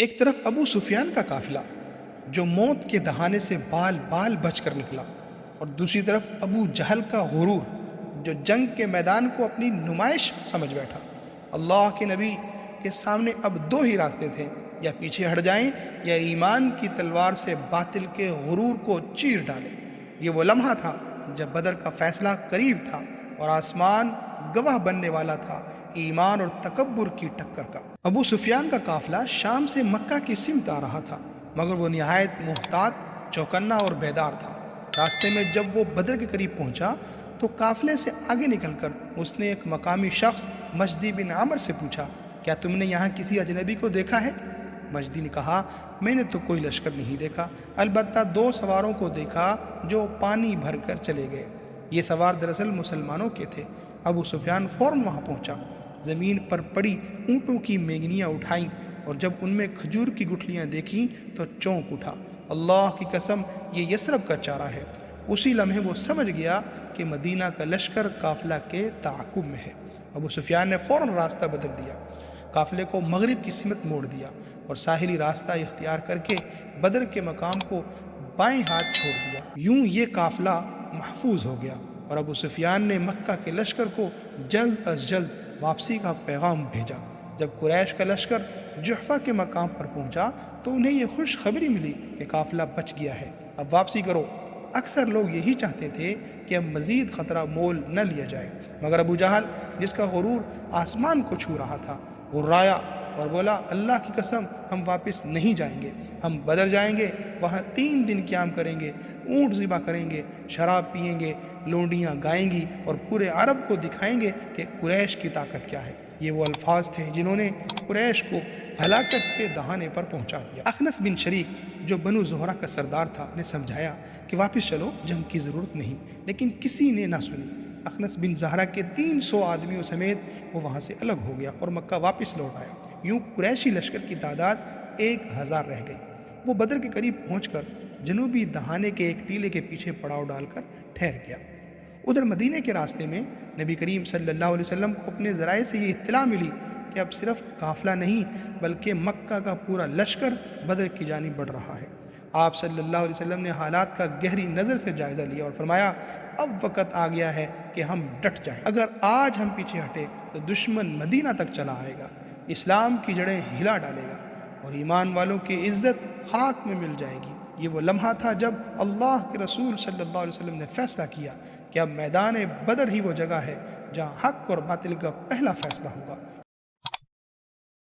ایک طرف ابو سفیان کا قافلہ جو موت کے دہانے سے بال بال بچ کر نکلا، اور دوسری طرف ابو جہل کا غرور جو جنگ کے میدان کو اپنی نمائش سمجھ بیٹھا۔ اللہ کے نبی کے سامنے اب دو ہی راستے تھے، یا پیچھے ہٹ جائیں یا ایمان کی تلوار سے باطل کے غرور کو چیر ڈالیں۔ یہ وہ لمحہ تھا جب بدر کا فیصلہ قریب تھا اور آسمان گواہ بننے والا تھا ایمان اور تکبر کی ٹکر کا۔ ابو سفیان کا قافلہ شام سے مکہ کی سمت آ رہا تھا، مگر وہ نہایت محتاط، چوکنا اور بیدار تھا۔ راستے میں جب وہ بدر کے قریب پہنچا تو قافلے سے آگے نکل کر اس نے ایک مقامی شخص مجدی بن عامر سے پوچھا، کیا تم نے یہاں کسی اجنبی کو دیکھا ہے؟ مجدی نے کہا، میں نے تو کوئی لشکر نہیں دیکھا، البتہ دو سواروں کو دیکھا جو پانی بھر کر چلے گئے۔ یہ سوار دراصل مسلمانوں کے تھے۔ ابو سفیان فوراً وہاں پہنچا، زمین پر پڑی اونٹوں کی مینگنیاں اٹھائیں، اور جب ان میں کھجور کی گٹھلیاں دیکھیں تو چونک اٹھا۔ اللہ کی قسم، یہ یثرب کا چارہ ہے۔ اسی لمحے وہ سمجھ گیا کہ مدینہ کا لشکر قافلہ کے تعاقب میں ہے۔ ابو سفیان نے فوراً راستہ بدل دیا، قافلے کو مغرب کی سمت موڑ دیا اور ساحلی راستہ اختیار کر کے بدر کے مقام کو بائیں ہاتھ چھوڑ دیا۔ یوں یہ قافلہ محفوظ ہو گیا، اور ابو سفیان نے مکہ کے لشکر کو جلد از جلد واپسی کا پیغام بھیجا۔ جب قریش کا لشکر جحفہ کے مقام پر پہنچا تو انہیں یہ خوشخبری ملی کہ قافلہ بچ گیا ہے، اب واپسی کرو۔ اکثر لوگ یہی چاہتے تھے کہ اب مزید خطرہ مول نہ لیا جائے، مگر ابو جہل، جس کا غرور آسمان کو چھو رہا تھا، غرایا اور بولا، اللہ کی قسم، ہم واپس نہیں جائیں گے، ہم بدر جائیں گے، وہاں 3 دن قیام کریں گے، اونٹ ذبح کریں گے، شراب پئیں گے، لونڈیاں گائیں گی اور پورے عرب کو دکھائیں گے کہ قریش کی طاقت کیا ہے۔ یہ وہ الفاظ تھے جنہوں نے قریش کو ہلاکت کے دہانے پر پہنچا دیا۔ اخنس بن شریک جو بنو زہرہ کا سردار تھا نے سمجھایا کہ واپس چلو، جنگ کی ضرورت نہیں، لیکن کسی نے نہ سنی۔ اخنس بن زہرہ کے 300 آدمیوں سمیت وہ وہاں سے الگ ہو گیا اور مکہ واپس لوٹ آیا۔ یوں قریشی لشکر کی تعداد 1000 رہ گئی۔ وہ بدر کے قریب پہنچ کر جنوبی دہانے کے ایک ٹیلے کے پیچھے پڑاؤ ڈال کر ٹھہر گیا۔ ادھر مدینے کے راستے میں نبی کریم صلی اللہ علیہ وسلم کو اپنے ذرائع سے یہ اطلاع ملی کہ اب صرف قافلہ نہیں بلکہ مکہ کا پورا لشکر بدر کی جانب بڑھ رہا ہے۔ آپ صلی اللہ علیہ وسلم نے حالات کا گہری نظر سے جائزہ لیا اور فرمایا، اب وقت آ گیا ہے کہ ہم ڈٹ جائیں۔ اگر آج ہم پیچھے ہٹے تو دشمن مدینہ تک چلا آئے گا، اسلام کی جڑیں ہلا ڈالے گا اور ایمان والوں کی عزت خاک میں مل جائے گی۔ یہ وہ لمحہ تھا جب اللہ کے رسول صلی اللہ علیہ وسلم نے فیصلہ کیا کہ اب میدان بدر ہی وہ جگہ ہے جہاں حق اور باطل کا پہلا فیصلہ ہوگا۔